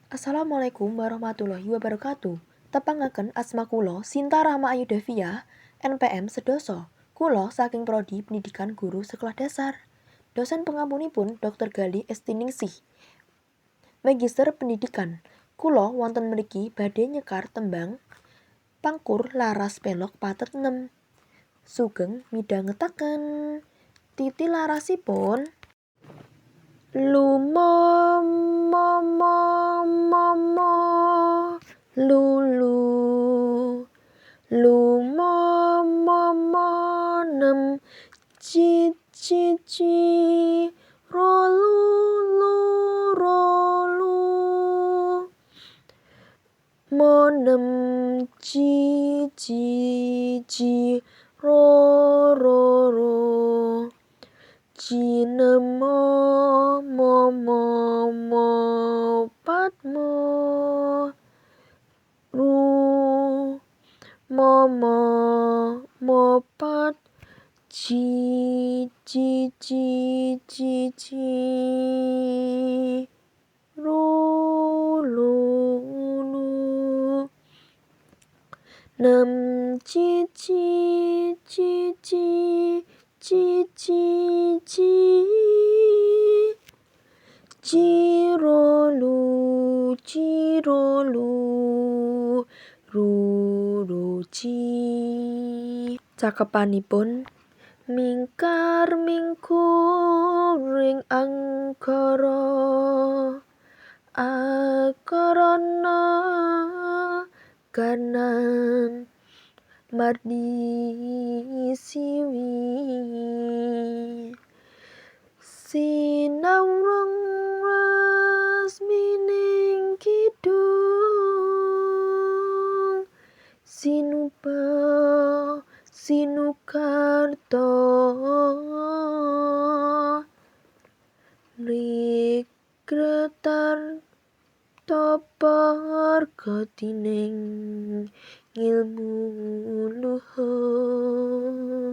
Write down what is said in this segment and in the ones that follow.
Assalamualaikum warahmatullahi wabarakatuh. Tepangaken asma kula Sinta Rama Ayu Devia, NPM sedasa. Kula saking prodi Pendidikan Guru Sekolah Dasar. Dosen pengampunipun Dr. Gali Estiningsih. Magister Pendidikan. Kula wonten mriki badhe nyekar tembang Pangkur Laras Pelog Patet 6. Sugeng midhangetaken. Titilarasipun Lumomomomo lulu lumomomonem cici rolu rolu monem cici ro ro ro Cinemo momo mo patmo ru momo mo pat ci ru lu lu nem cici cirolu ruruci. Cakepanipun mingkar mingkuring akorana kanan mardi siwi sinau resmining kidung sinukarto Rikretar topor kotining ngilmu luhung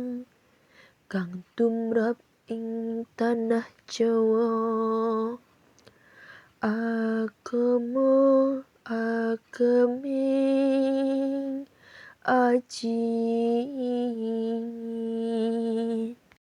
kang tumrap ing tanah Jawa ageming aji